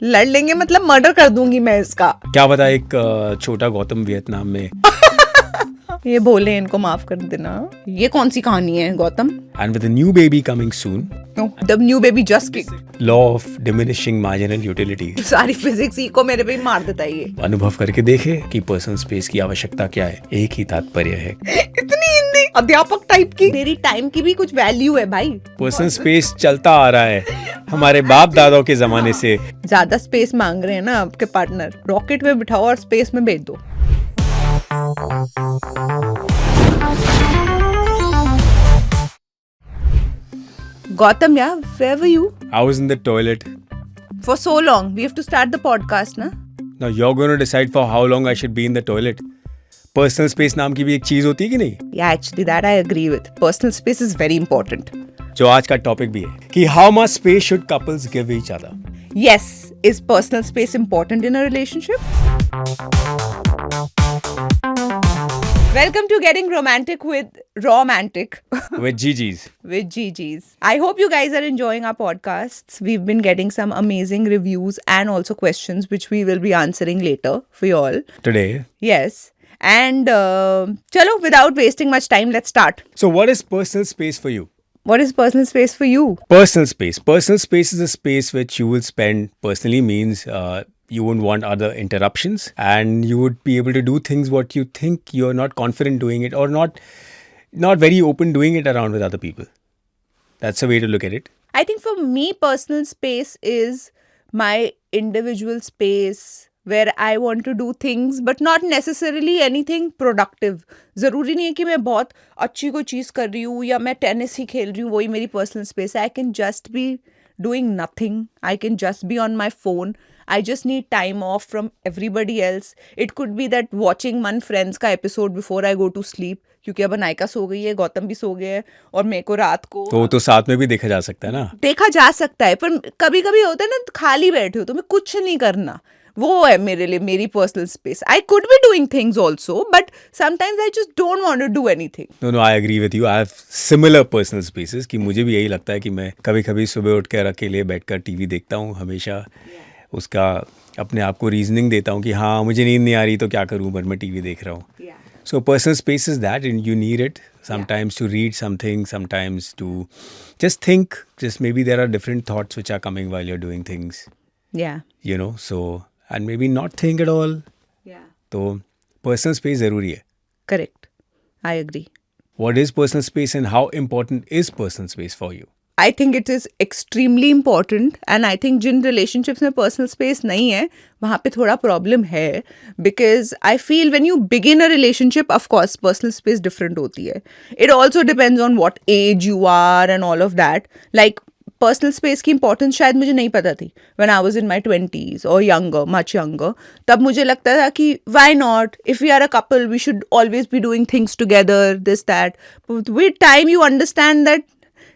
लड़ लेंगे मतलब मर्डर कर दूंगी मैं इसका। क्या पता एक छोटा गौतम वियतनाम में ये बोले इनको माफ कर देना। ये कौन सी कहानी है Gautam? and with a new baby coming soon, the new baby just kick. law of diminishing marginal utility सारी फिजिक्स को मेरे पे ही मार देता है ये। अनुभव करके देखे कि पर्सनल स्पेस की आवश्यकता क्या है। एक ही तात्पर्य है, इतनी हिंदी अध्यापक टाइप की। तेरी टाइम की भी कुछ वैल्यू है भाई। पर्सनल स्पेस चलता आ रहा है हमारे बाप दादाओं के जमाने से। ज्यादा स्पेस मांग रहे हैं ना आपके पार्टनर, रॉकेट में बिठाओ और स्पेस में भेज दो। Gautam, yeah, where were you? I was in the toilet. For so long. We have to start the podcast, na? Now you're going to decide for how long I should be in the toilet. Personal space नाम की भी एक चीज होती है कि नहीं? Yeah, actually that I agree with. Personal space is very important. जो आज का टॉपिक भी है कि how much space should couples give each other. Yes, is personal space important in a relationship? Welcome to Getting Romantic with Romantic. With GG's. With GG's. I hope you guys are enjoying our podcasts. We've been getting some amazing reviews and also questions which we will be answering later for you all. Today. Yes. And chalo, without wasting much time, let's start. So what is personal space for you? What is personal space for you? Personal space. Personal space is a space which you will spend personally means you won't want other interruptions and you would be able to do things what you think you're not confident doing it or not very open doing it around with other people. That's a way to look at it. I think for me, personal space is my individual space where I want to do things but not necessarily anything productive. ज़रूरी नहीं है कि मैं बहुत अच्छी कोई चीज़ कर रही हूँ या मैं टेनिस ही खेल रही हूँ, वही मेरी personal space है. I can just be doing nothing. I can just be on my phone. I just need time off from everybody else. It could be that watching one Friends का episode before I go to sleep. क्योंकि अब अनायका सो गई है, गौतम भी सो गए हैं और मेरे को रात को तो साथ में भी देखा जा सकता है ना? देखा जा सकता है, पर कभी कभी होता है ना खाली बैठे हो तुम्हें कुछ नहीं करना, वो है मेरे लिए मेरी personal space. I could be doing things also but sometimes I just don't want to do anything. No I agree with you. I have similar personal spaces कि मुझे भी यही लगता है कि मैं कभी कभी सुबह उठ कर अकेले बैठकर टीवी देखता हूँ. हमेशा उसका अपने आप को रीजनिंग देता हूँ कि हाँ मुझे नींद नहीं आ रही तो क्या करूँ बट मैं टीवी देख रहा हूँ. So personal space is that and you need it sometimes to read something, sometimes to just think, just maybe there are different thoughts which are coming while you're doing things. Yeah. You know, so and maybe not think at all. Yeah. So personal space ज़रूरी है. Correct. I agree. What is personal space and how important is personal space for you? I think it is extremely important and I think Jin relationships में personal space नहीं है वहाँ पे थोड़ा problem है because I feel when you begin a relationship of course personal space different होती है. It also depends on what age you are and all of that. Like personal space की importance शायद मुझे नहीं पता थी when I was in my 20s और younger, much younger. तब मुझे लगता था कि why not, if we are a couple we should always be doing things together, this that. With time you understand that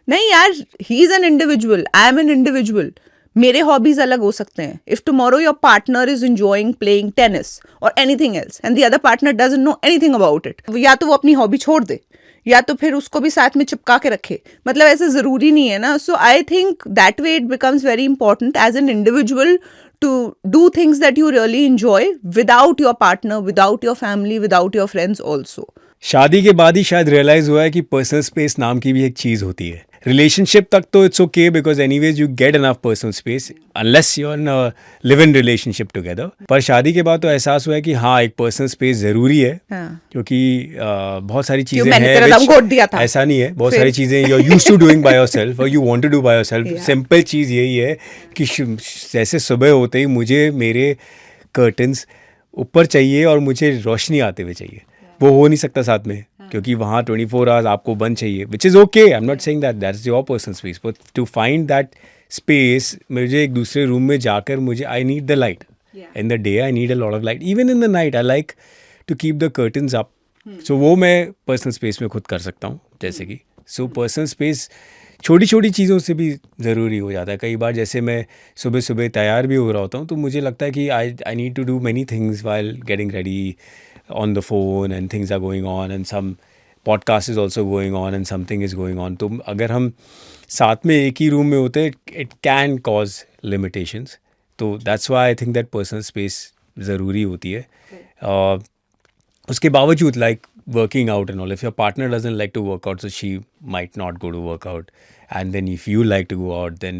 नहीं यार, he is an individual, I am an individual. मेरे hobbies अलग हो सकते हैं. If tomorrow your partner is enjoying playing tennis और anything else and the other partner doesn't know anything about it, या तो वो अपनी हॉबी छोड़ दे या तो फिर उसको भी साथ में चिपका के रखे. मतलब ऐसे ज़रूरी नहीं है ना. So I think that way it becomes very important as an individual to do things that you really enjoy without your partner, without your family, without your friends also. शादी के बाद ही शायद रियलाइज हुआ है कि पर्सनल स्पेस नाम की भी एक चीज़ होती है. रिलेशनशिप तक तो it's okay because anyways you get enough personal space unless you are live in relationship together. पर शादी के बाद तो एहसास हुआ है कि हाँ एक पर्सनल स्पेस ज़रूरी है. क्योंकि बहुत सारी चीज़ें हैं, ऐसा नहीं है, बहुत सारी चीज़ें you are used to doing by yourself और you want to do by yourself. Simple चीज़ यही है कि जैसे सुबह होते ही मुझे मेरे कर्टन्स ऊपर चाहिए और मुझे रोशनी आते हुए चाहिए. वो हो नहीं सकता साथ में क्योंकि वहाँ 24 आवर्स आपको बंद चाहिए, which is okay. I am not saying that that's your personal space, but to find that space मुझे एक दूसरे रूम में जाकर मुझे I need the light. In the day I need a lot of light. Even in the night I like to keep the curtains up. So वो मैं personal space में खुद कर सकता हूँ जैसे कि. सो पर्सनल स्पेस छोटी छोटी चीज़ों से भी ज़रूरी हो जाता है. कई बार जैसे मैं सुबह सुबह तैयार भी हो रहा होता हूँ तो मुझे लगता है कि I need to do many things while getting ready on the phone and things are going on and some podcast is also going on and something is going on. तो अगर हम साथ में एक ही रूम में होते it can cause limitations. तो that's why I think that personal space ज़रूरी होती है. उसके बावजूद like working out and all, if your partner doesn't like to work out, so she might not go to work out, and then if you like to go out, then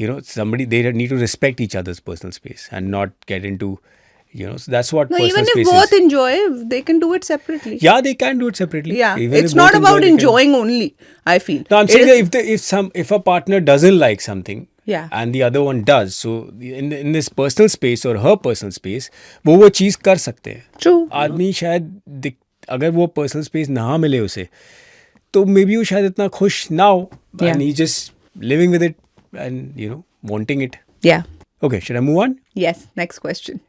they need to respect each other's personal space and not get into, so that's what No, personal even if space both is. enjoy, they can do it separately. Yeah, they can do it separately. Yeah, Even it's if not both about they can. enjoying only, I feel. No, I'm It saying is- that if a partner doesn't like something, Yeah. and the other one does, so in this personal space or her personal space, वो चीज़ कर सकते हैं. True. आदमी शायद अगर वो personal space ना मिले उसे, तो मे बी वो शायद इतना खुश ना हो, Yeah. and he just living with it and wanting it. Yeah. Okay, should I move on? Yes. Next question.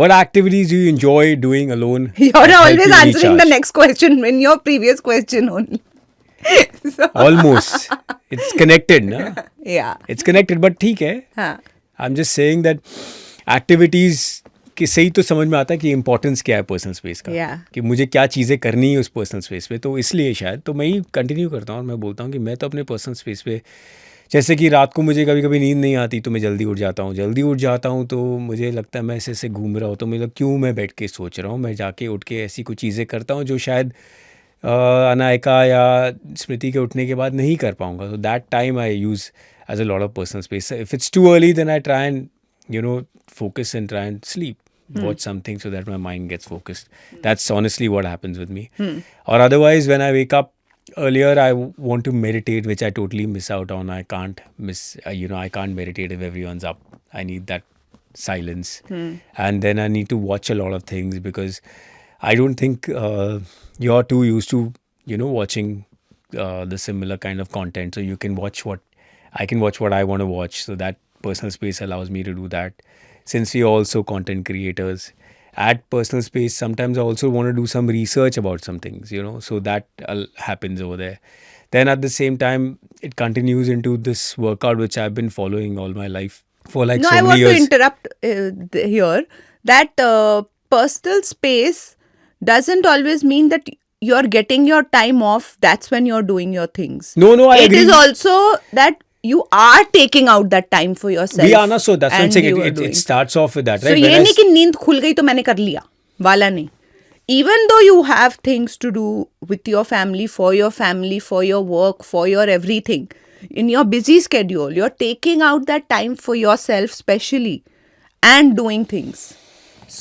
What activities do you enjoy doing alone? You're that help always you answering the recharge? next question in your previous question only. So, Almost. It's connected, na? yeah. It's connected, but ठीक है. हाँ. I'm just saying that activities कि सही तो समझ में आता है कि इम्पोर्टेंस क्या है पर्सनल स्पेस का. Yeah. कि मुझे क्या चीज़ें करनी है उस पर्सनल स्पेस पे, तो इसलिए शायद तो मैं ही कंटिन्यू करता हूँ और मैं बोलता हूँ कि मैं तो अपने पर्सनल स्पेस पे, जैसे कि रात को मुझे कभी कभी नींद नहीं आती तो मैं जल्दी उठ जाता हूँ तो मुझे लगता है मैं ऐसे घूम रहा हूँ तो मतलब क्यों मैं बैठ के सोच रहा हूँ, मैं जाके उठ के ऐसी कुछ चीज़ें करता हूँ जो शायद अनायका या स्मृति के उठने के बाद नहीं कर पाऊँगा. So that time I use as a lot of personal space. If it's too early then I try and focus and try and sleep. Watch something so that my mind gets focused. That's honestly what happens with me. Or otherwise, when I wake up earlier, I want to meditate, which I totally miss out on. I can't I can't meditate if everyone's up. I need that silence. And then I need to watch a lot of things because I don't think you're too used to, watching the similar kind of content. So you can watch I can watch what I want to watch. So that personal space allows me to do that. Since we are also content creators, at personal space, sometimes I also want to do some research about some things, so that happens over there. Then at the same time, it continues into this workout, which I've been following all my life for like No, so I many want years. to interrupt here. That personal space doesn't always mean that you're getting your time off. That's when you're doing your things. No, I It agree. is also that you are taking out that time for yourself. We are not, so that's what I'm and saying. you are It doing. starts off with that, So right? ये नहीं कि नींद खुल गई तो मैंने कर लिया वाला नहीं. Even though you have things to do with your family, for your work, for your everything, in your busy schedule, you're taking out that time for yourself specially and doing things.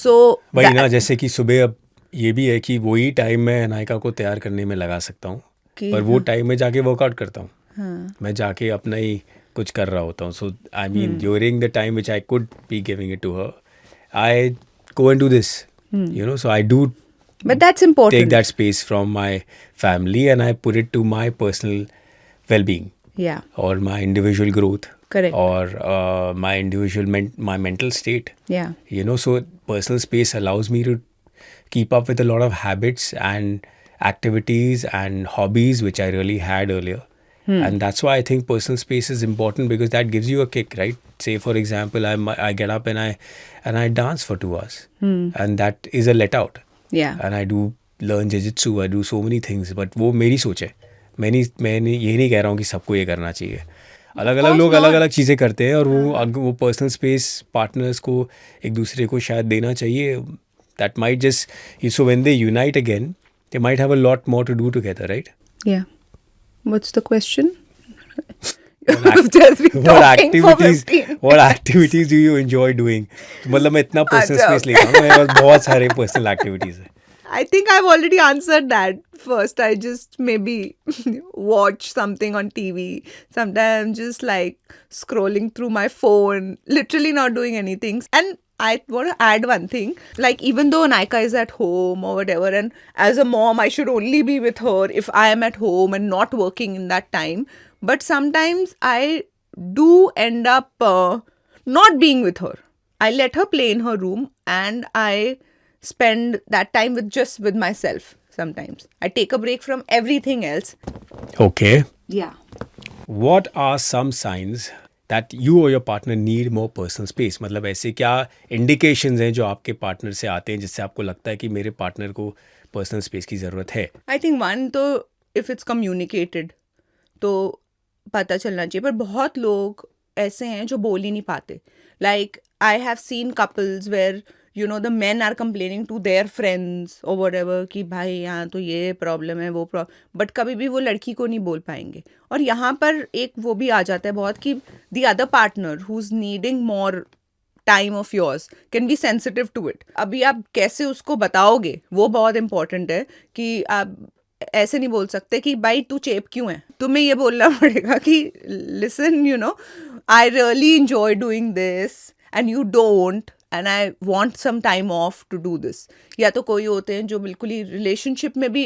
So वही that- ना, जैसे कि सुबह अब ये भी है कि वही टाइम मैं अनायका को तैयार करने में लगा सकता हूँ, पर वो टाइम में जाके वर्कआउट करता हूँ. मैं जाके अपना ही कुछ कर रहा होता हूँ. So I mean during the time which I could be giving it to her, I go and do this, so I do But that's important. take that space from my family and I put it to my personal well-being. Yeah. Or my individual growth. Correct. Or my individual my mental state. Yeah. So personal space allows me to keep up with a lot of habits and activities and hobbies which I really had earlier. And that's why I think personal space is important, because that gives you a kick, right? Say for example, I get up and I dance for 2 hours, and that is a let out. Yeah. And I do learn jiu-jitsu, I do so many things, but वो मेरी सोच है. मैं ये नहीं कह रहा हूँ कि सबको ये करना चाहिए. अलग अलग लोग अलग अलग चीज़ें करते हैं और वो पर्सनल स्पेस पार्टनर्स को एक दूसरे को शायद देना चाहिए. That might just, so when they unite again, they might have a lot more to do together, right? Yeah. What's the question? What Just been talking for 15 what activities do you enjoy doing? मतलब मैं इतना personal अच्छा. Space लेता हूँ, मेरे पास बहुत सारे personal activities हैं. I think I've already answered that first. I just maybe watch something on TV. Sometimes just like scrolling through my phone, literally not doing anything. And I want to add one thing. Like, even though Naika is at home or whatever, and as a mom, I should only be with her if I am at home and not working in that time. But sometimes I do end up not being with her. I let her play in her room and I spend that time with myself sometimes. I take a break from everything else. Okay. Yeah. What are some signs that you or your partner need more personal space? मतलब ऐसे क्या indications हैं जो आपके partner से आते हैं जिससे आपको लगता है कि मेरे पार्टनर को पर्सनल स्पेस की ज़रूरत है? I think one तो if it's communicated तो पता चलना चाहिए, पर बहुत लोग ऐसे हैं जो बोल ही नहीं पाते. Like I have seen couples where the men are complaining to their friends or whatever कि भाई यहाँ तो ये प्रॉब्लम है वो प्रॉब्लम, बट कभी भी वो लड़की को नहीं बोल पाएंगे. और यहाँ पर एक वो भी आ जाता है बहुत कि the other partner who's needing more time of yours can be sensitive to it. अभी आप कैसे उसको बताओगे वो बहुत important है कि आप ऐसे नहीं बोल सकते कि भाई तू चेप क्यों है. तुम्हें ये बोलना पड़ेगा कि listen I really enjoy doing this and you don't and I want some time off to do this. या तो कोई होते हैं जो बिल्कुल ही रिलेशनशिप में भी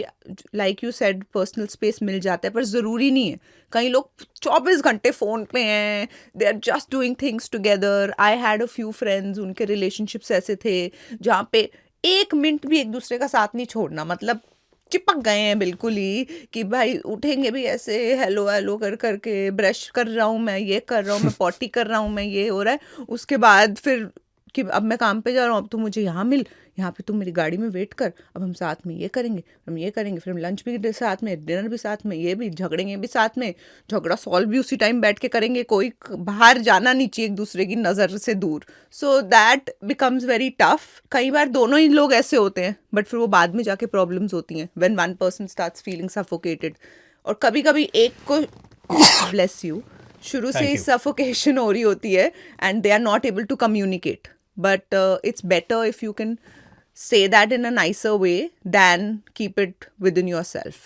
like you said personal space मिल जाता है, पर ज़रूरी नहीं है. कई लोग 24 घंटे फ़ोन पे हैं, they are just doing things together. I had a few friends, उनके रिलेशनशिप्स ऐसे थे जहाँ पे 1 मिनट भी एक दूसरे का साथ नहीं छोड़ना, मतलब चिपक गए हैं बिल्कुल ही कि भाई उठेंगे भी ऐसे हेलो हेलो कर करके, ब्रश कर रहा हूँ मैं, ये कर रहा हूँ मैं, पॉटी कर रहा हूँ मैं, ये हो रहा है. उसके बाद फिर कि अब मैं काम पे जा रहा हूँ, अब तू मुझे यहाँ मिल, यहाँ पे तुम मेरी गाड़ी में वेट कर, अब हम साथ में ये करेंगे, हम ये करेंगे, फिर हम लंच भी साथ में, डिनर भी साथ में, ये भी झगड़ेंगे भी साथ में, झगड़ा सॉल्व भी उसी टाइम बैठ के करेंगे, कोई बाहर जाना नहीं चाहिए एक दूसरे की नज़र से दूर. So that becomes very tough. कई बार दोनों ही लोग ऐसे होते हैं, बट फिर वो बाद में जाके प्रॉब्लम्स होती हैं when one person starts feeling suffocated. और कभी कभी एक को ब्लेस यू शुरू से ही सफोकेशन हो रही होती है and they are not able to communicate. But it's better if you can say that in a nicer way than keep it within yourself.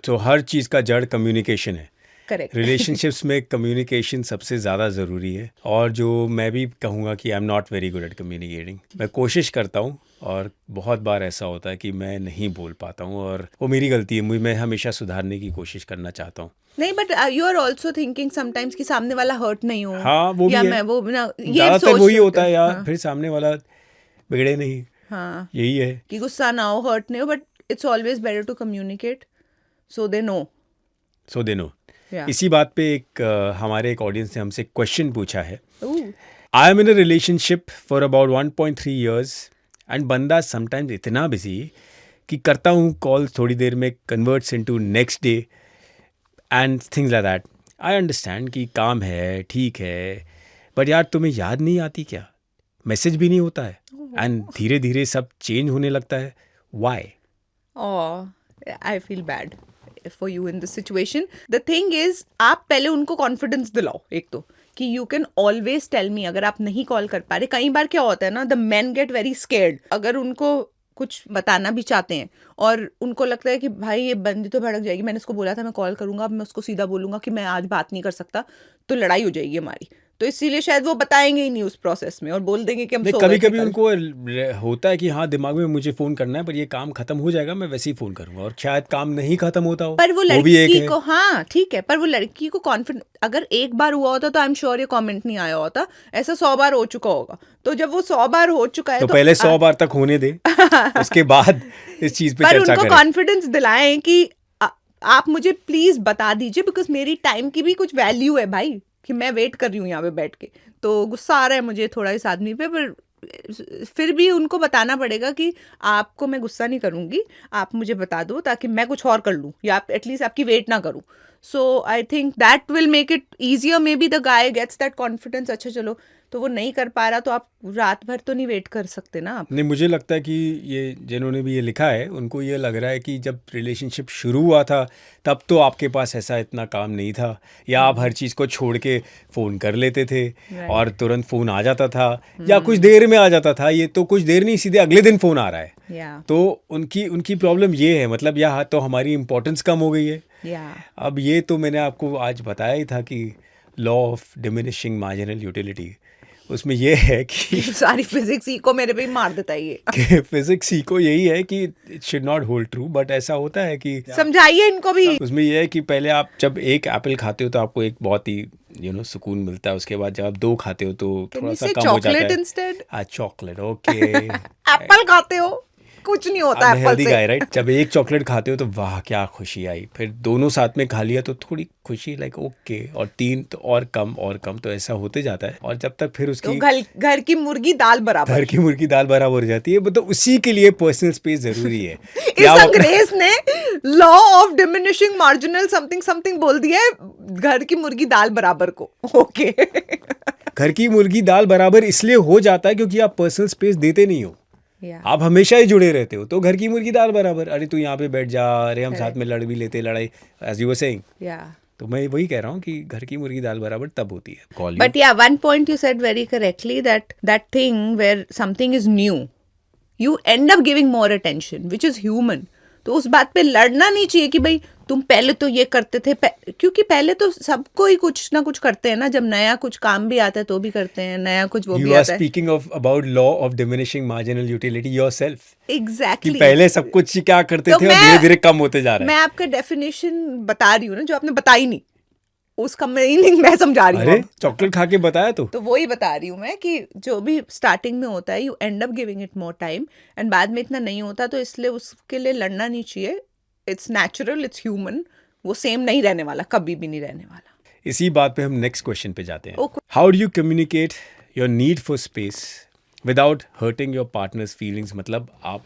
तो हर चीज़ का जड़ कम्युनिकेशन है. Correct. रिलेशनशिप्स में कम्युनिकेशन सबसे ज़्यादा ज़रूरी है. और जो मैं भी कहूँगा कि आई am not very good at communicating. मैं कोशिश करता हूँ और बहुत बार ऐसा होता है कि मैं नहीं बोल पाता हूँ और वो मेरी गलती है. मैं हमेशा सुधारने की कोशिश करना चाहता हूँ. नहीं, but you are also thinking sometimes कि सामने वाला हर्ट नहीं हो. हाँ, वो या भी है. मैं वो ना ये ज़्यादातर वही होता है यार. हाँ. फिर सामने वाला बिगड़े नहीं. हाँ, यही है कि गुस्सा ना हो, हर्ट नहीं हो, but it's always better to communicate so they know. So they know. इसी बात पे हमारे एक ऑडियंस ने हमसे क्वेश्चन पूछा है. I am in a relationship for about 1.3 years and बंदा समटाइम्स इतना बिजी कि करता हूँ कॉल, थोड़ी देर में converts into next day and things like that. I understand कि काम है, ठीक है, बट यार तुम्हें याद नहीं आती क्या? मैसेज भी नहीं होता है एंड धीरे धीरे सब चेंज होने लगता है. Y? I feel bad for you in this situation. The thing is, आप पहले उनको कॉन्फिडेंस दिलाओ एक तो कि you can always tell me. अगर आप नहीं कॉल कर पा रहे, कई बार क्या होता है ना, the main get very scared. अगर उनको कुछ बताना भी चाहते हैं और उनको लगता है कि भाई ये बंदी तो भड़क जाएगी, मैंने इसको बोला था मैं कॉल करूंगा, अब मैं उसको सीधा बोलूंगा कि मैं आज बात नहीं कर सकता, तो लड़ाई हो जाएगी हमारी. तो इसीलिए शायद वो बताएंगे ही नहीं उस प्रोसेस में और बोल देंगे कि हम सो कभी गए थे कभी कल. उनको होता है कि हाँ दिमाग में मुझे फ़ोन करना है, पर ये काम खत्म हो जाएगा मैं वैसे ही फ़ोन करूंगा, और शायद काम नहीं खत्म होता हो. पर वो भी एक लड़की है. को, हाँ ठीक है, पर वो लड़की को कॉन्फिडेंस, अगर एक बार हुआ होता तो आई एम श्योर ये कमेंट नहीं आया होता. ऐसा 100 बार हो चुका होगा. तो जब वो 100 बार हो चुका है तो पहले 100 बार तक होने दे, उसके बाद इस चीज़ पे पर चर्चा उनको करें. कॉन्फिडेंस दिलाएं कि आप मुझे प्लीज बता दीजिए, बिकॉज मेरी टाइम की भी कुछ वैल्यू है भाई, कि मैं वेट कर रही हूँ यहाँ पे बैठ के. तो गुस्सा आ रहा है मुझे थोड़ा इस आदमी पे, पर फिर भी उनको बताना पड़ेगा कि आपको मैं गुस्सा नहीं करूँगी, आप मुझे बता दो ताकि मैं कुछ और कर लूँ या एटलीस्ट आपकी वेट ना करूँ. So I think that will make it easier. Maybe the guy gets that confidence. अच्छा चलो, तो वो नहीं कर पा रहा तो आप रात भर तो नहीं वेट कर सकते ना आप. नहीं, मुझे लगता है कि ये जिन्होंने भी ये लिखा है उनको ये लग रहा है कि जब रिलेशनशिप शुरू हुआ था तब तो आपके पास ऐसा इतना काम नहीं था, या आप हर चीज़ को छोड़ के फ़ोन कर लेते थे और तुरंत फ़ोन आ जाता था, या कुछ देर में आ जाता था. ये तो कुछ देर नहीं, सीधे अगले दिन फ़ोन आ रहा है. तो उनकी प्रॉब्लम ये है, मतलब यहाँ तो हमारी इम्पोर्टेंस कम हो गई है. अब ये तो मैंने आपको आज बताया ही था कि law of diminishing marginal utility, उसमें ये है कि सारी फिजिक्स सीखो, मेरे पे ही मार देता है ये. फिजिक्स सीखो, यही है कि it should not hold true, but ऐसा होता है कि समझाइए इनको भी. उसमें ये है कि पहले आप जब एक एप्पल खाते हो तो आपको एक बहुत ही सुकून मिलता है. उसके बाद जब आप 2 खाते हो तो थोड़ा सा कम हो जाता है. हाँ, चॉकलेट. ओके. एप्पल खाते हो, कुछ नहीं होता एप्पल से. गाय, राइट. जब एक चॉकलेट खाते हो तो वाह क्या खुशी आई, फिर दोनों साथ में खा लिया तो थोड़ी खुशी, लाइक ओके, और 3 तो और कम, तो ऐसा होते जाता है. और जब तक फिर उसकी तो घर की मुर्गी दाल बराबर हो जाती है. तो उसी के लिए पर्सनल स्पेस जरूरी है. इस अंग्रेज ने law of diminishing marginal something something बोल दिया है घर की मुर्गी दाल बराबर को. ओके. घर की मुर्गी दाल बराबर इसलिए हो जाता है क्योंकि आप पर्सनल स्पेस देते नहीं हो, Yeah. आप हमेशा ही जुड़े रहते हो, तो घर की मुर्गी दाल बराबर, अरे तू यहाँ पे बैठ जा, अरे हम साथ Correct. में लड़ भी लेते लड़ाई, as you were saying. Yeah. तो मैं वही कह रहा हूँ कि घर की मुर्गी दाल बराबर तब होती है। Call But yeah, one point you said very correctly, that thing where something is new, you end up giving more attention, which is human. तो उस बात पे लड़ना नहीं चाहिए कि भाई तुम पहले तो ये करते थे, क्योंकि पहले तो सबको ही कुछ ना कुछ करते हैं ना, जब नया कुछ काम भी आता है तो भी करते हैं, नया कुछ वो यू भी आर आता है। Speaking of about law of diminishing marginal utility yourself, कि एग्जैक्टली पहले सब कुछ क्या करते तो थे और मैं- धीरे धीरे कम होते जा रहा मैं है। आपका डेफिनेशन बता रही हूँ ना, जो आपने बताई नहीं, उसका मीनिंग मैं समझा रही हूँ अरे अब। चॉकलेट खा के बताया तो वही बता रही हूँ मैं कि जो भी स्टार्टिंग में होता है, you and up giving it more time, and बाद में इतना नहीं होता, तो इसलिए उसके लिए लड़ना नहीं चाहिए। इट्स नेचुरल, इट्स ह्यूमन, वो सेम नहीं रहने वाला, कभी भी नहीं रहने वाला। इसी बात पे हम नेक्स्ट क्वेश्चन पे जाते हैं। Okay. How do you communicate your need for space without hurting your partners feelings, मतलब आप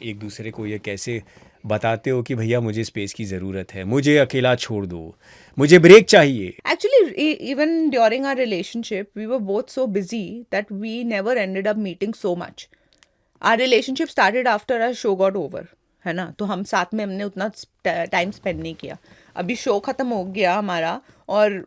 एक दूसरे को ये कैसे बताते हो कि भैया मुझे स्पेस की ज़रूरत है, मुझे अकेला छोड़ दो, मुझे ब्रेक चाहिए। Actually, even during our relationship, we were both so busy that we never ended up meeting so much. Our relationship started after our show got over, है ना, तो हम साथ में हमने उतना टाइम स्पेंड नहीं किया। अभी शो खत्म हो गया हमारा, और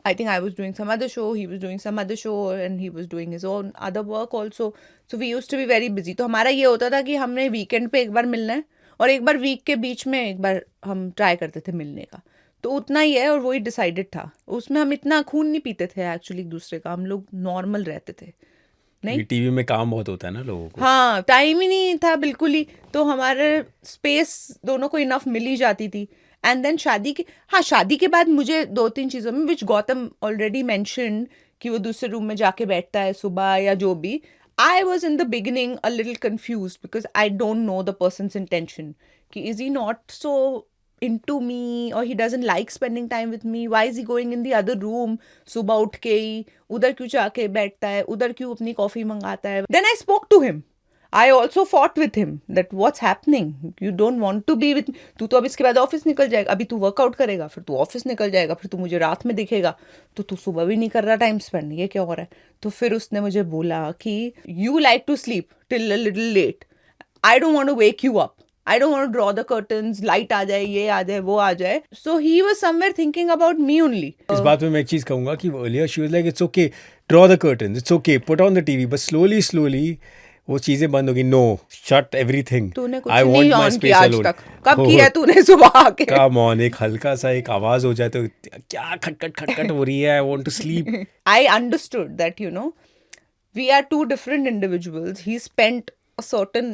I think I was doing some other show, he was doing some other show, and he was doing his own other work also. So we used to be very busy. तो हमारा ये होता था कि हमने वीकेंड पे एक बार मिलना है, और एक बार वीक के बीच में एक बार हम ट्राई करते थे मिलने का। तो उतना ही है, और वही डिसाइडेड था। उसमें हम इतना खून नहीं पीते थे एक्चुअली एक दूसरे का, हम लोग नॉर्मल रहते थे। नहीं, टीवी में काम बहुत होता है ना लोगों को। हाँ, टाइम ही नहीं था बिल्कुल ही, तो हमारे स्पेस दोनों को इनफ मिल ही जाती थी। एंड देन शादी के बाद मुझे 2-3 चीज़ों में, विच गौतम ऑलरेडी मेंशन, कि वो दूसरे रूम में जाके बैठता है सुबह या जो भी, I was in the beginning a little confuse because I don't know the person's intention, कि is he not so into me, or he doesn't like spending time with me, why is he going in the other room सुबह उठ के ही उधर क्यों जाके बैठता है, उधर क्यों अपनी कॉफी मंगाता है। then I spoke to him, I also fought with him that what's happening, you don't want to be with me, तू तो अब इसके बाद ऑफिस निकल जाएगा, अभी तू वर्कआउट करेगा, फिर तू ऑफिस निकल जाएगा, फिर तू मुझे रात में दिखेगा, तो तू सुबह भी नहीं कर रहा टाइम स्पेंड, ये क्या हो रहा है। तो फिर उसने मुझे बोला कि you like to sleep till a little late, I don't want to wake you up, I don't want to draw the curtains, light आ जाए, ये आ जाए, वो आ जाए। So he was somewhere thinking about me only. इस बात में मैं एक चीज़ कहूँगा कि earlier she was like it's okay, draw the curtains, it's okay, put on the TV, but slowly वो चीज़ें बंद होगी। No, shut everything. तूने कुछ I नहीं want my ऑन space किया आज alone. तक, कब हो, किया तूने सुबह आके? Come on, एक हल्का सा एक आवाज़ हो जाए तो क्या खटखट हो रही है, I want to sleep. I understood that, you know, we are two different individuals. He spent a certain,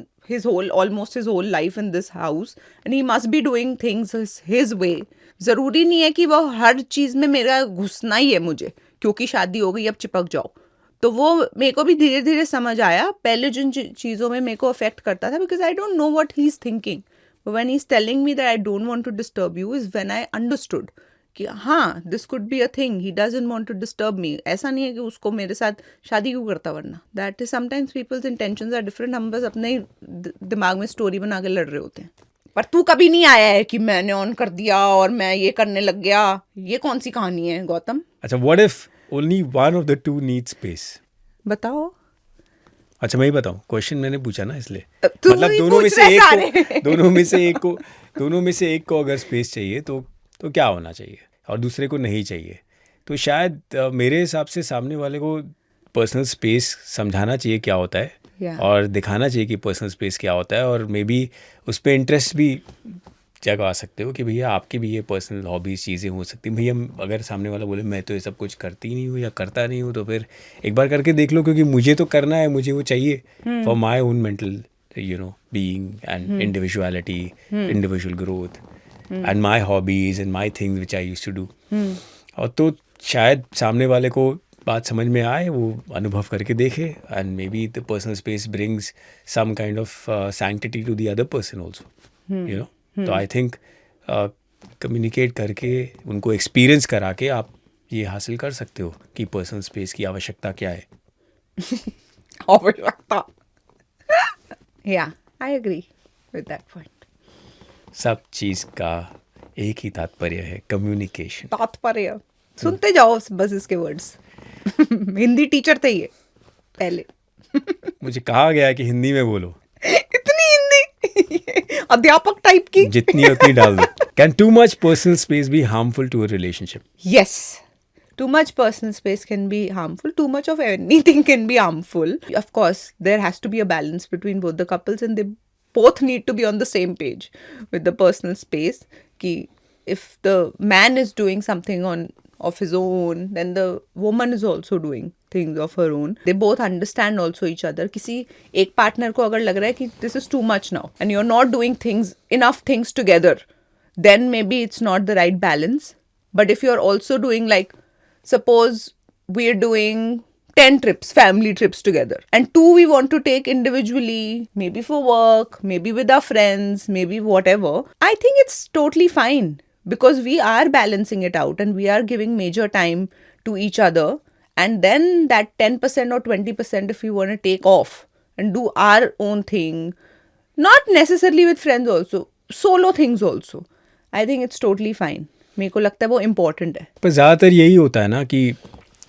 almost his whole life in this house, and he must be doing things his way. जरूरी नहीं है कि वो हर चीज में मेरा घुसना ही है मुझे, क्योंकि शादी हो गई अब चिपक जाओ। तो वो मेरे को भी धीरे धीरे समझ आया। पहले जिन चीज़ों में मेरे को अफेक्ट करता था, because I don't know what he is thinking, when he is telling me that I don't want to disturb you, is when I understood कि हाँ, this could be a thing, he doesn't want to disturb me. ऐसा नहीं है कि उसको मेरे साथ शादी क्यों करता, वरना that is sometimes peoples intentions are different. हम बस अपने ही दिमाग में स्टोरी बना के लड़ रहे होते हैं। पर तू कभी नहीं आया है कि मैंने ऑन कर दिया और मैं ये करने लग गया। ये कौन सी कहानी है गौतम? अच्छा, what if only one of the two needs space? बताओ। अच्छा, मैं ही बताऊं, क्वेश्चन मैंने पूछा ना इसलिए, तू मतलब ही दोनों में पूछ से रहा है एक सारे। को अगर स्पेस चाहिए तो क्या होना चाहिए और दूसरे को नहीं चाहिए। तो शायद मेरे हिसाब से सामने वाले को पर्सनल स्पेस समझाना चाहिए क्या होता है, और दिखाना चाहिए कि पर्सनल स्पेस क्या होता है, और मे बी उस पर इंटरेस्ट भी जगा सकते हो कि भैया आपकी भी ये पर्सनल हॉबीज़ चीज़ें हो सकती हैं। भैया अगर सामने वाला बोले मैं तो ये सब कुछ करती नहीं हूँ या करता नहीं हूँ, तो फिर एक बार करके देख लो, क्योंकि मुझे तो करना है, मुझे वो चाहिए for my own mental being and individuality, individual growth and my hobbies and my things which I used to do. और तो शायद सामने वाले को बात समझ में आए, वो अनुभव करके देखे, and maybe the personal space brings some kind of sanctity to the other person also, you know. तो आई थिंक कम्युनिकेट करके, उनको एक्सपीरियंस करा के आप ये हासिल कर सकते हो कि पर्सनल स्पेस की आवश्यकता क्या है। आवश्यकता। या, I agree with that point. सब चीज़ का एक ही तात्पर्य है, कम्युनिकेशन। तात्पर्य सुनते जाओ बस इसके वर्ड्स। हिंदी टीचर थे ये पहले। मुझे कहा गया है कि हिंदी में बोलो, इतनी हिंदी अध्यापक टाइप की। जितनी है उतनी डाल दो। Can too much personal space be harmful to a relationship? Yes. Too much personal space can be harmful. Too much of anything can be harmful. Of course, there has to be a balance between both the couples, and they both need to be on the same page with the personal space. Ki if the man is doing something of his own, then the woman is also doing things of her own. They both understand also each other. किसी एक partner को अगर लग रहा है कि this is too much now, and you're not doing enough things together, then maybe it's not the right balance. But if you're also doing, like, suppose we're doing 10 trips, family trips together, and 2 we want to take individually, maybe for work, maybe with our friends, maybe whatever, I think it's totally fine because we are balancing it out and we are giving major time to each other. And then that 10% or 20%, if we want to take off and do our own thing, not necessarily with friends also, solo things also, I think it's totally fine. मेरे को लगता है वो important है. पर ज़्यादातर यही होता है ना कि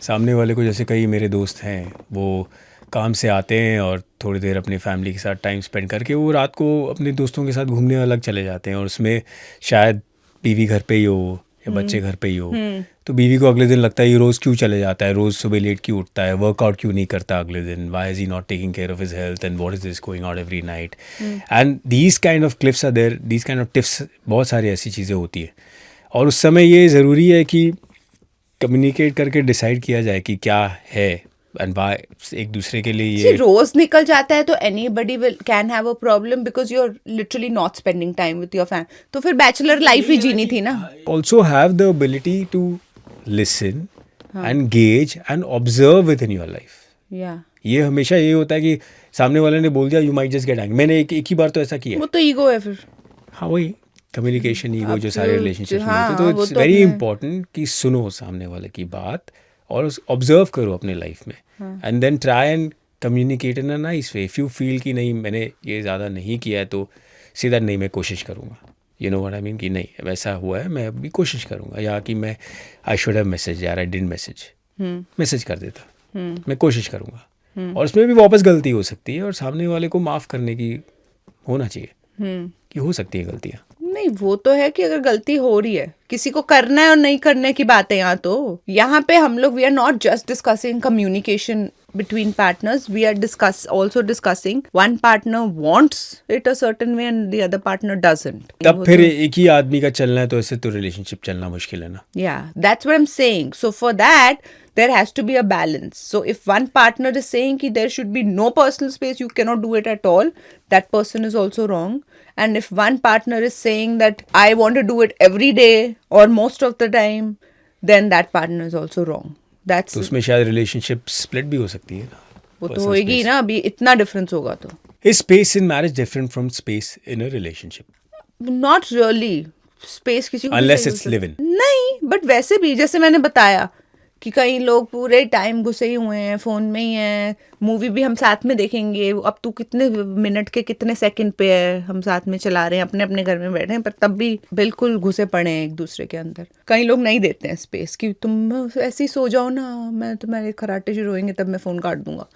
सामने वाले को, जैसे कई मेरे दोस्त हैं, वो काम से आते हैं और थोड़ी देर अपनी फैमिली के साथ टाइम स्पेंड करके वो रात को अपने दोस्तों के साथ घूमने अलग चले जाते हैं, और उसमें शायद बीवी घर पे ही हो या बच्चे घर पे ही हो, तो बीवी को अगले दिन लगता है ये रोज़ क्यों चले जाता है, रोज़ सुबह लेट क्यों उठता है, वर्कआउट क्यों नहीं करता अगले दिन, why is he not taking care of his health and what is this going out every night, and these kind of clips are there, these kind of tips, बहुत सारी ऐसी चीज़ें होती है. और उस समय ये ज़रूरी है कि कम्युनिकेट करके डिसाइड किया जाए कि क्या है एंड वाई एक दूसरे के लिए ये. रोज निकल जाता है तो anybody can have a problem because you are literally not spending time with your family. तो फिर बैचलर लाइफ ही जीनी थी ना. Also have the ability to listen and gauge and observe within your life. या ये हमेशा ये होता है कि सामने वाले ने बोल दिया you might just get angry. मैंने एक ही बार तो ऐसा किया. वो तो ईगो है फिर. हाँ, वही कम्युनिकेशन ईगो जो सारे रिलेशनशिप्स में हाँ, होते हैं. तो वो इट्स तो वेरी है. इंपॉर्टेंट कि सुनो सामने वाले की बात और ऑब्जर्व करो अपने लाइफ में, and then try and communicate in a nice way. If you feel कि नहीं मैंने ये ज़्यादा नहीं किया है तो सीधा नहीं मैं कोशिश करूँगा, you know what I mean, कि नहीं वैसा हुआ है मैं अभी कोशिश करूँगा, या कि मैं आई शुड हैव मैसेज, यार आई डिडंट मैसेज कर देता, मैं कोशिश करूँगा. और उसमें भी वापस गलती हो सकती है और सामने वाले को माफ़ करने की होना चाहिए कि हो सकती है गलतियाँ. नहीं, वो तो है कि अगर गलती हो रही है, किसी को करना है और नहीं करने की बात है. यहाँ पे हम लोग we are not just discussing communication between partners, we are also discussing one partner wants it a certain way and the other partner doesn't. तब फिर एक ही आदमी का चलना है तो ऐसे तो रिलेशनशिप चलना मुश्किल है ना. Yeah, that's what I'm saying. So for that there has to be a balance. So if one partner is saying कि there should be no personal space, you cannot do it at all, that person is also wrong. And if one partner is saying that I want to do it every day or most of the time, then that partner is also wrong. That's तो उसमें शायद relationship split भी हो सकती है ना. वो तो होएगी ना. अभी इतना डिफरेंस होगा तो. Is space in marriage different from space in a relationship? Not really. Space किसी को भी Unless चाहिए it's होता है. live-in. नहीं, बट वैसे भी जैसे मैंने बताया कि कई लोग पूरे टाइम घुसे ही हुए हैं, फोन में ही हैं, मूवी भी हम साथ में देखेंगे, अब तू कितने मिनट के कितने सेकंड पे है, हम साथ में चला रहे हैं, अपने अपने घर में बैठे हैं, पर तब भी बिल्कुल घुसे पड़े हैं एक दूसरे के अंदर. कई लोग नहीं देते हैं स्पेस कि तुम ऐसे ही सो जाओ ना, मैं तुम्हारे खराटे शुरू होंगे तब मैं फोन काट दूंगा.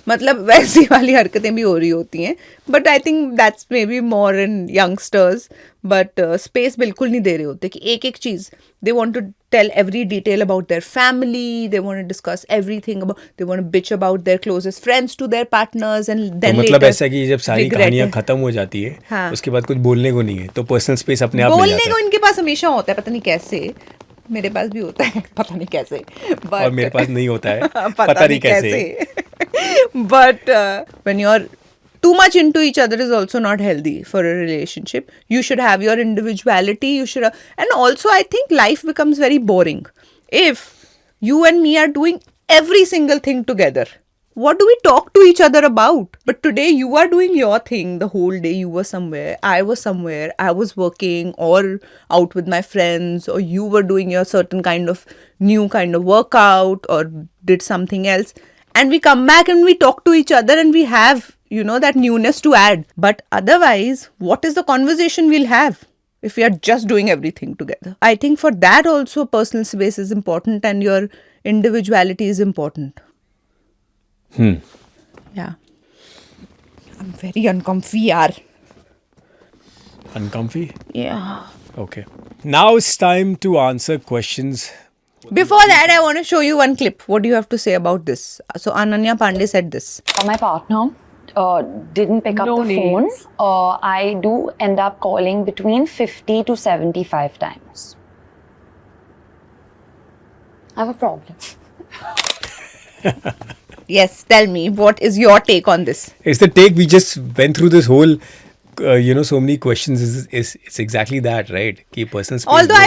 मतलब वैसी वाली हरकतें भी हो रही होती हैं. But I think that's maybe more in youngsters. But space बिल्कुल नहीं दे रहे होते कि एक एक चीज़ they want to tell every detail about their family, they want to discuss everything about, they want to bitch about their closest friends to their partners and then मतलब ऐसा कि जब सारी कहानियां खत्म हो जाती है, हाँ. उसके बाद कुछ बोलने को नहीं है तो पर्सनल स्पेस अपने आप मिल बोलने जाता को है. इनके पास हमेशा होता है, पता नहीं कैसे. मेरे पास भी होता है, पता नहीं कैसे. और मेरे पास नहीं होता है, पता नहीं कैसे. But when you're too much into each other is also not healthy for a relationship. You should have your individuality. You should, and also I think life becomes very boring if you and me are doing every single thing together. What do we talk to each other about? But today you are doing your thing the whole day. You were somewhere, I was somewhere, I was working or out with my friends, or you were doing your certain kind of new kind of workout or did something else. And we come back and we talk to each other and we have, you know, that newness to add. But otherwise, what is the conversation we'll have if we are just doing everything together? I think for that also personal space is important, and your individuality is important. Yeah. I'm very uncomfy, yaar. Uncomfy? Yeah. Okay. Now it's time to answer questions. Before that, I want to show you one clip. What do you have to say about this? So Ananya Pandey said this. My partner didn't pick up the phone. I do end up calling between 50 to 75 times. I have a problem. Yes, tell me, what is your take on this? It's the take we just went through this whole, so many questions. It's exactly that, right? Ki personal space. Although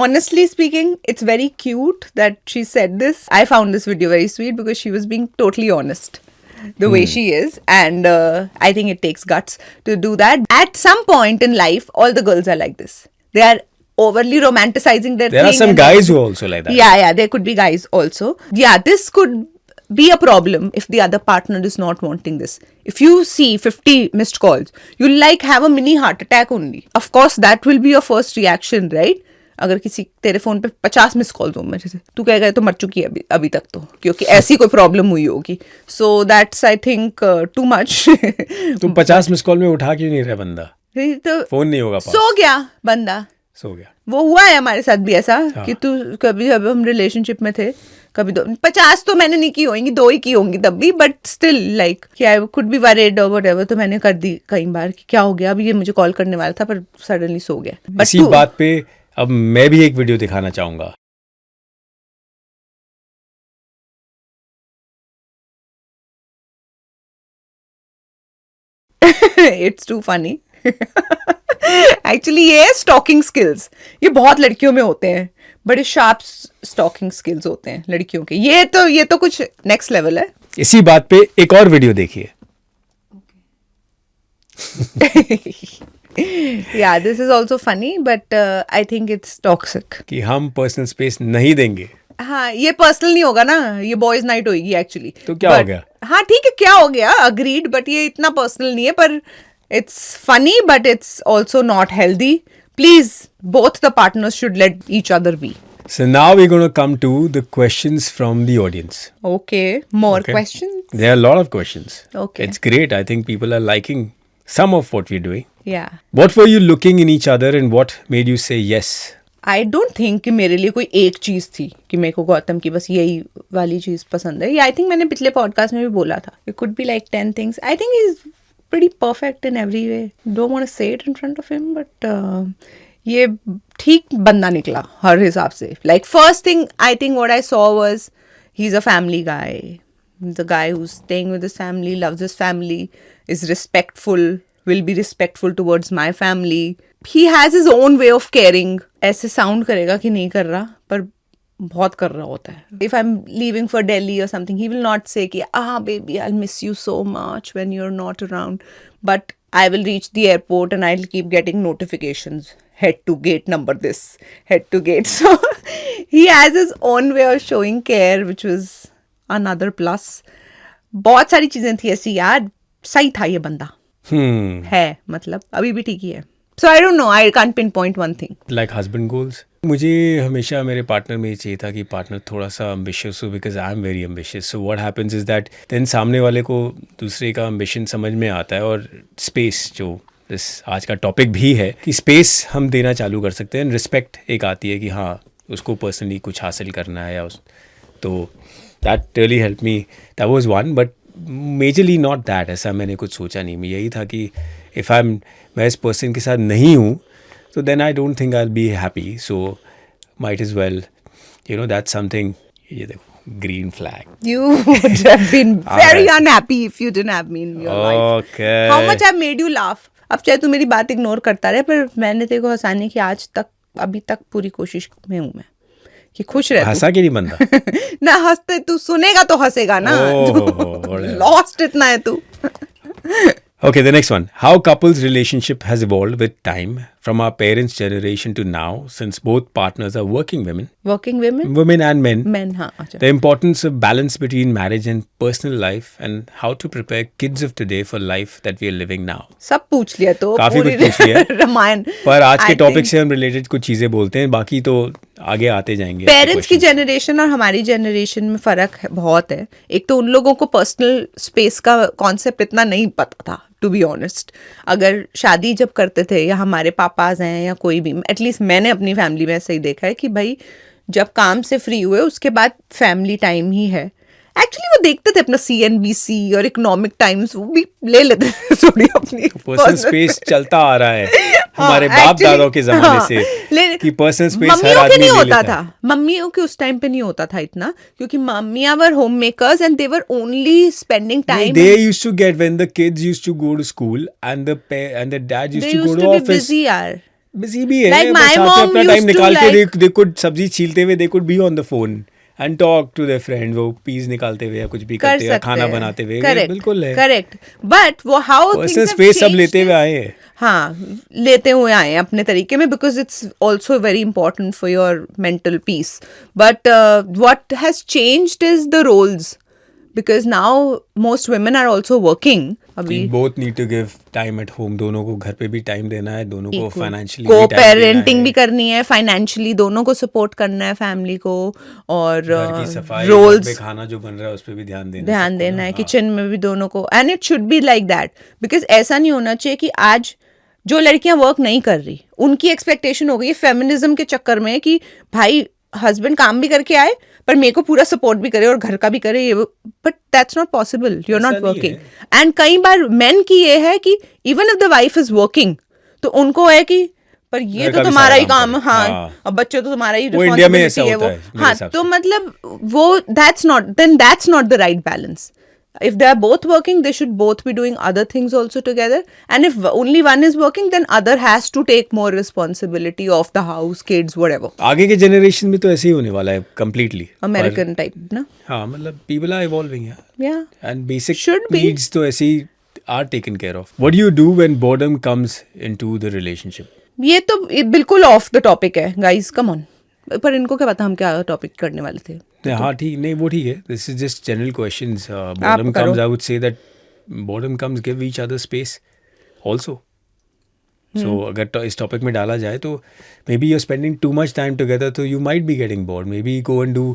honestly speaking, it's very cute that she said this. I found this video very sweet because she was being totally honest the way she is, and I think it takes guts to do that. At some point in life, all the girls are like this. They are overly romanticizing their There are thing some and guys who are also like that. Yeah, there could be guys also. Yeah, this could be a problem if the other partner is not wanting this. If you see 50 missed calls, you'll like have a mini heart attack only. Of course, that will be your first reaction, right? अगर किसी तेरे phone पे 50 miss call दो मेरे से, तू कहेगा तो मर चुकी है अभी तक तो, क्योंकि ऐसी कोई प्रॉब्लम हुई होगी. So that's I think too much. तुम 50 मिस कॉल में उठा क्यों नहीं रहे बंदा? तो फोन नहीं होगा पास. सो गया बंदा. सो गया. वो हुआ है हमारे साथ भी ऐसा कि तू कभी जब हम रिलेशनशिप में थे, कभी 50 तो मैंने नहीं की होंगी, 2 ही की होंगी तब भी, बट स्टिल लाइक क्या कुड बी वरीड और व्हाटएवर, तो मैंने कर दी कई बार कि क्या हो गया, अभी ये मुझे कॉल करने वाला था पर सडनली सो गया. इसी बात पे अब मैं भी एक वीडियो दिखाना चाहूंगा. It's to funny. एक्चुअली ये स्टॉकिंग स्किल्स, ये बहुत लड़कियों में होते हैं, बड़े शार्प स्टॉकिंग स्किल्स होते हैं लड़कियों के. ये तो कुछ नेक्स्ट लेवल है. इसी बात पे एक और वीडियो देखिए. Yeah, this is also funny, but I think it's toxic. कि हम पर्सनल स्पेस नहीं देंगे. हाँ, ये पर्सनल नहीं होगा ना, ये बॉयज नाइट होगी एक्चुअली. तो क्या हो गया? हाँ ठीक है, क्या हो गया, अग्रीड, बट ये इतना पर्सनल नहीं है, पर it's funny but it's also not healthy. Please both the partners should let each other be. So now we're going to come to the questions from the audience. Okay, more Okay. questions? There are a lot of questions. Okay. It's great. I think people are liking some of what we're doing. Yeah. What were you looking in each other and what made you say yes? I don't think कि मेरे लिए कोई एक चीज़ थी कि मेरे को गौतम की बस यही वाली चीज़ पसंद है. आई थिंक मैंने पिछले पॉडकास्ट में भी बोला था, it could be like 10 things. I think he is pretty perfect in every way. Don't want to say it in front of him, but ये ठीक बंदा निकला हर हिसाब से. Like first thing I think what I saw was he is a family guy. The guy who is staying with his family, loves his family, is respectful, will be respectful towards my family. He has his own way of caring. ऐसे sound करेगा कि नहीं कर रहा, पर बहुत कर रहा होता है. If I'm leaving for Delhi or something, he will not say कि baby, I'll miss you so much when you're not around. But I will reach the airport and I'll keep getting notifications. Head to gate number this, head to gate. So he has his own way of showing care, which was another plus. बहुत सारी चीज़ें थी ऐसी यार, सही था ये बंदा. है, मतलब अभी भी ठीक ही है. So I don't know, I can't pinpoint one thing. Like husband goals? मुझे हमेशा मेरे पार्टनर में ये चाहिए था कि पार्टनर थोड़ा सा ambitious हो, because I am very ambitious. So what happens is that then सामने वाले को दूसरे का ambition समझ में आता है, और space जो इस आज का टॉपिक भी है कि space हम देना चालू कर सकते हैं. रिस्पेक्ट एक आती है कि हाँ उसको पर्सनली कुछ हासिल करना है, या तो that really helped me. That was one, but majorly not that. ऐसा मैंने कुछ सोचा नहीं. मैं यही था कि इफ़ मैं इस पर्सन के साथ नहीं हूँ तो then I don't think I will be happy. So might as well, that's something. ये देखो, green flag. You would have been very unhappy if you didn't have me in your life. Okay. How much I've made you laugh. अब चाहे तू मेरी बात ignore करता रहे, पर मैंने तेरे को हंसाने की आज तक अभी तक पूरी कोशिश में हूँ मैं कि खुश रह. हंसा कि नहीं बंदा? ना हंसते, तू सुनेगा तो हंसेगा ना. लॉस्ट इतना है तू. Okay, the next one. How couples' relationship has evolved with time. from our parents' generation to now, since both partners are working women and men, हाँ अच्छा the importance of balance between marriage and personal life and how to prepare kids of today for life that we are living now. सब पूछ लिया तो काफी पूरी कुछ पूछ लिया। रामायण। पर आज के I टॉपिक think से हम रिलेटेड कुछ चीजें बोलते हैं, बाकी तो आगे आते जाएंगे। पेरेंट्स की जनरेशन और हमारी जनरेशन में फर्क है, बहुत है। एक तो उन लोगों को पर्सनल स्पेस का कॉन्सेप्ट इतना नहीं पता था, टू बी ऑनेस्ट। अगर शादी जब करते थे या हमारे पापाज हैं या कोई भी, एटलीस्ट मैंने अपनी फैमिली में ऐसा ही देखा है कि भाई जब काम से फ्री हुए उसके बाद फैमिली टाइम ही है। एक्चुअली वो देखते थे अपना CNBC और इकोनॉमिक टाइम्स, वो भी ले लेते थे थोड़ी अपनी पर्सनल स्पेस चलता आ रहा है हमारे बाप दादाओं के जमाने से कि पर्सनल स्पेस हर मम्मियों के आदमी नहीं ले होता लेता था, है। मम्मियों के उस टाइम पे नहीं होता था इतना, क्योंकि मम्मियां were homemakers and they were only spending time. They used to get when the kids used to go to school and the dad used They to go used to to be office. busy यार। Busy भी है, Like but my साथ में mom अपना used time to निकाल के like- they could सब्जी छीलते हुए they could be on the phone and talk to their friends, वो पीस निकालते हुए या कुछ भी कर करते हुए सकते खाना हैं। बनाते हुए, Correct, बिल्कुल है। करेक्ट। बट वो हाउ पर्सनल स्पेस सब लेते हुए आए हैं। हाँ, लेते हुए आए हैं अपने तरीके में, because it's also very important for your mental peace. But what has changed is the roles, because now most women are also working. अभी both need to give time at home, दोनों को घर पे भी टाइम देना है, दोनों को फाइनेंशियली को पेरेंटिंग भी करनी है, फाइनेंशियली दोनों को सपोर्ट करना है फैमिली को, और घर की सफाई, घर रोल्स पे खाना जो बन रहा है उस पे भी ध्यान देना देना है, हाँ। किचन में भी दोनों को। And it should be like that, because ऐसा नहीं होना चाहिए कि आज जो लड़कियां वर्क नहीं कर रही उनकी एक्सपेक्टेशन हो गई है फेमिनिज्म के चक्कर में कि भाई हस्बैंड काम भी करके आए पर मेरे को पूरा सपोर्ट भी करे और घर का भी करे, ये but that's not possible, you are not ऐसा नहीं वर्किंग। एंड कई बार मेन की ये है कि even if the wife is working तो उनको है कि पर ये घर तो का भी तुम्हारा सारा ही काम काम, करे। हाँ, हाँ। अब बच्चे तो तुम्हारा ही वो इंडिया में ऐसा responsibility है होता वो। है मेरे हाँ, हिसाब तो से। मतलब वो that's not the right balance. If they are both working, they should both be doing other things also together. And if only one is working, then other has to take more responsibility of the house, kids, whatever. आगे के generation में तो ऐसे ही होने वाला है completely. American type, ना? हाँ, मतलब people are evolving, yeah. Yeah. And basic Should be. needs तो ऐसे ही are taken care of. What do you do when boredom comes into the relationship? ये तो बिल्कुल ऑफ द टॉपिक है, guys, come on. पर इनको क्या पता हम क्या टॉपिक करने वाले थे। हाँ ठीक, नहीं वो ठीक है, this is just general questions. boredom करो। comes, I would say that boredom comes, give each other space also. So अगर तो इस टॉपिक में डाला जाए तो maybe you're spending too much time together, so you might be getting bored. Maybe go and do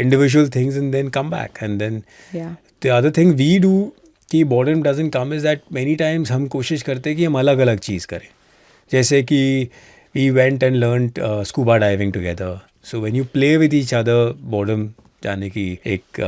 individual things and then come back. And then Yeah. the other thing we do कि boredom doesn't come is that many times हम कोशिश करते हैं कि हम अलग अलग चीज़ करें, जैसे कि we went and learned scuba diving together. So when you play with each other, boredom जाने की एक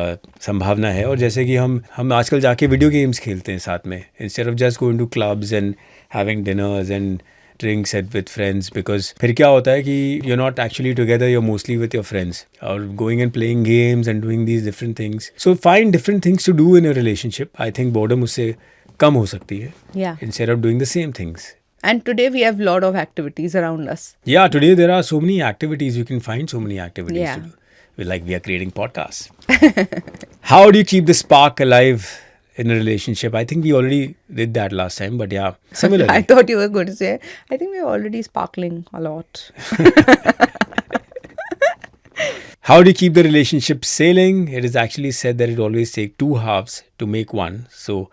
संभावना है। और जैसे कि हम आजकल जाके वीडियो गेम्स खेलते हैं साथ में, instead of just going to clubs and having dinners and drinks at with friends, because फिर क्या होता है कि you are not actually together, you are mostly with your friends और going and playing games and doing these different things. So find different things to do in a relationship. I think boredom उससे कम हो सकती है, Yeah. Instead of doing the same things. And today we have lot of activities around us. Yeah, today there are so many activities. You can find so many activities Yeah. to do. We are creating podcasts. How do you keep the spark alive in a relationship? I think we already did that last time, but yeah, similarly. I thought you were going to say, I think we're already sparkling a lot. How do you keep the relationship sailing? It is actually said that it always takes two halves to make one. So,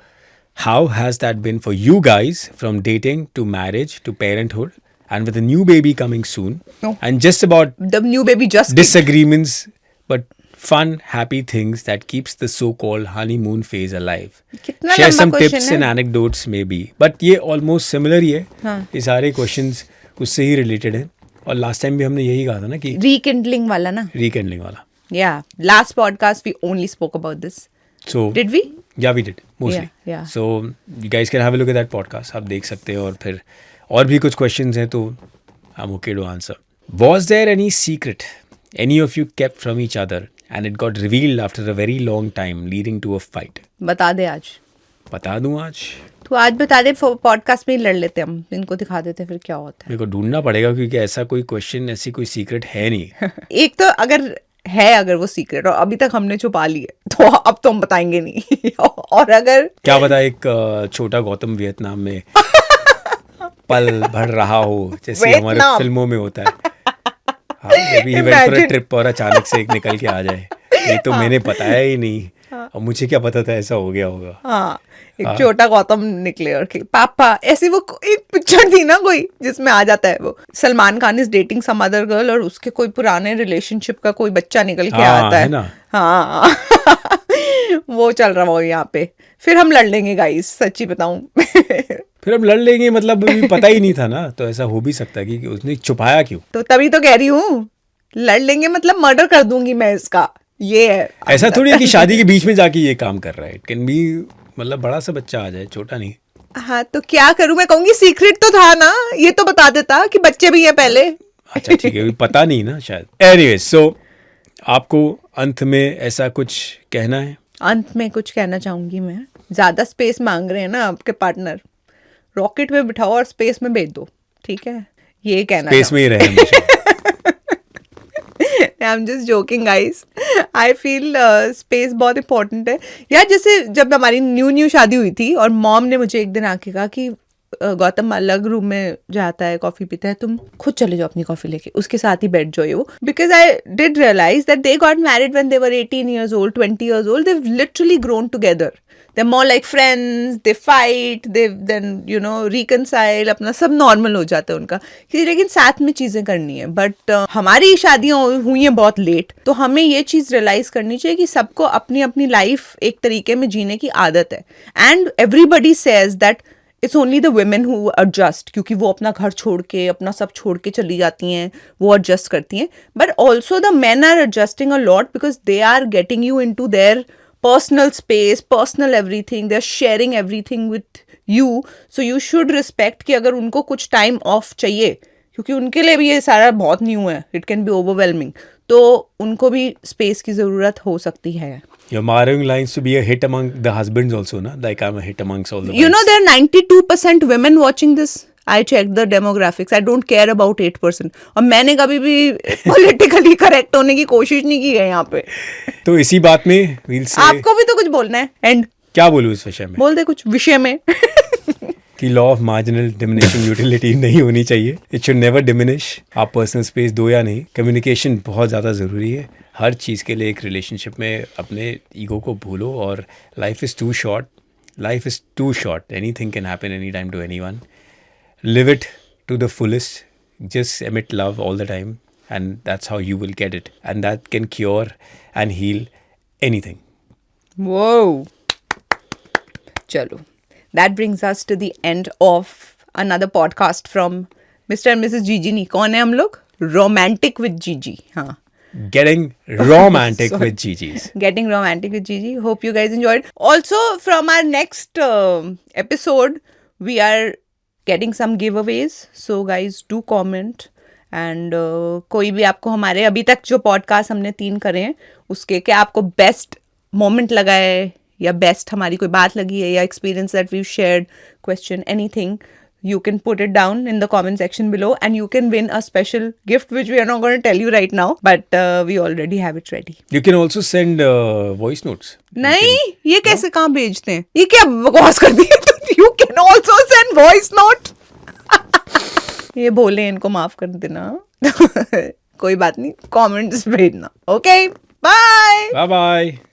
how has that been for you guys from dating to marriage to parenthood and with a new baby coming soon? Oh. And just about The new baby just disagreements, but fun, happy things that keeps the so-called honeymoon phase alive. कितना Share लंबा some question tips है? and anecdotes maybe. But ये almost similar ही है. हाँ. ये सारे questions उससे ही related हैं. और last time भी हमने यही कहा था ना कि rekindling वाला ना? rekindling वाला. Yeah. Last podcast we only spoke about this. So Did we? Yeah, we did mostly. Yeah. So you guys can have a look at that podcast. आप देख सकते हो और फिर और भी कुछ questions हैं तो I'm okay to answer. Was there any secret any of you kept from each other and it got revealed after a very long time leading to a fight? बता दे आज. बता दूं आज? तू आज बता दे, पॉडकास्ट में ही लड़ लेते हम, इनको दिखा देते फिर क्या होता मेरे को ढूंढना पड़ेगा क्योंकि ऐसा कोई क्वेश्चन, ऐसी कोई सीक्रेट है नहीं. है. एक तो अगर वो सीक्रेट और अभी तक हमने छुपा ली है तो अब तो हम बताएंगे नहीं. और अगर क्या पता एक छोटा गौतम वियतनाम में पल भर रहा हो, जैसे हमारे वियतनाम। फिल्मों में होता है. हाँ, maybe he went for a Imagine. trip और अचानक से एक निकल के आ जाए. ये तो मैंने बताया ही नहीं, और मुझे क्या पता था ऐसा हो गया होगा. हाँ, एक छोटा गौतम निकले और कि पापा, ऐसे वो एक पिक्चर थी ना कोई जिसमें आ जाता है वो Salman Khan is dating some other girl और उसके कोई पुराने रिलेशनशिप का कोई बच्चा निकल के हाँ, आता है है ना? हाँ वो चल रहा है यहाँ पे. फिर हम लड़ लेंगे गाइस, सच्ची बताऊं. फिर हम लड़ लेंगे, मतलब अभी पता ही नहीं था ना, तो ऐसा हो भी सकता है कि उसने छुपाया क्यों. तो तभी तो कह रही हूँ, लड़ लेंगे मतलब मर्डर कर दूंगी मैं इसका. ये है ऐसा थोड़ी है कि शादी के बीच में जाके ये काम कर रहा है. इट कैन बी, मतलब बड़ा सा बच्चा आ जाए, छोटा नहीं. हाँ, तो क्या करूं मैं? कहूंगी सीक्रेट तो था ना, ये तो बता देता कि बच्चे भी हैं पहले. अच्छा ठीक है, अभी पता नहीं ना शायद. एनीवेज, सो आपको अंत में ऐसा कुछ कहना है? अंत में कुछ कहना चाहूंगी मैं, ज्यादा स्पेस मांग रहे हैं ना आपके पार्टनर, रॉकेट में बिठाओ और स्पेस में भेज दो, ठीक है? ये कहना स्पेस में ही रहे हमेशा. I am just joking guys. I feel space बहुत इंपॉर्टेंट है यार. जैसे जब हमारी न्यू शादी हुई थी और मॉम ने मुझे एक दिन आके कहा कि गौतम अलग रूम में जाता है, कॉफी पीता है, तुम खुद चले जाओ अपनी कॉफी लेके, उसके साथ ही बैठ जाओ. वो because I did realize that they got married when they were 18 years old, 20 years old. They've literally grown together. They're more like friends. They fight. They then reconcile. अपना सब नॉर्मल हो जाता है उनका, कि लेकिन साथ में चीजें करनी है. बट हमारी शादियां हुई हैं बहुत लेट, तो हमें ये चीज रियलाइज करनी चाहिए कि सबको अपनी अपनी लाइफ एक तरीके में जीने की आदत है. And everybody says that it's only the women who adjust, क्योंकि वो अपना घर छोड़ के, अपना सब छोड़ के चली जाती हैं, वो एडजस्ट करती हैं. But also the men are adjusting a lot because they are getting you into their personal space, personal everything. They're sharing everything with you. So you should respect कि अगर उनको कुछ time off चाहिए, क्योंकि उनके लिए भी ये सारा बहुत न्यू है, it can be overwhelming, तो उनको भी space की ज़रूरत हो सकती है. You're borrowing lines to be a hit among the husbands also, na? Like I'm a hit amongst all the You know, wives. there are 92% women watching this. I checked the demographics. I don't care about 8%. और मैंने कभी भी politically correct होने की कोशिश नहीं की है यहाँ पे. तो इसी बात में we'll say, आपको भी तो कुछ बोलना है. एंड क्या बोलूँ इस विषय में? बोल दे कुछ विषय में. कि law of marginal diminishing utility नहीं होनी चाहिए. It should never diminish. आप पर्सनल स्पेस दो या नहीं, कम्युनिकेशन बहुत ज़्यादा ज़रूरी है हर चीज़ के लिए. एक रिलेशनशिप में अपने ईगो को भूलो, और life is too short. Life is too short. Anything can happen any time to anyone. Live it to the fullest. Just emit love all the time, and that's how you will get it. And that can cure and heal anything. Whoa. Chalo. That brings us to the end of another podcast from Mr. and Mrs. Gigi Ni. कौन है हम लोग? Romantic with Gigi. हाँ. Getting romantic with Gigi's. Getting romantic with Gigi. Hope you guys enjoyed. Also, from our next episode, we are getting some giveaways. So guys, do comment. And कोई भी आपको हमारे अभी तक जो पॉडकास्ट हमने 3 करे हैं उसके क्या आपको बेस्ट मोमेंट लगा है, या बेस्ट हमारी कोई बात लगी है, या experience that we shared, question, anything, you can put it down in the comment section below and you can win a special gift which we are not going to tell you right now, but we already have it ready. You can also send voice notes. नहीं, ये कैसे कहाँ भेजते हैं? ये क्या बकवास कर दी है? You can also send voice note. ये बोले, इनको माफ कर देना. कोई बात नहीं, कमेंट्स भेजना. Okay, bye. Bye bye.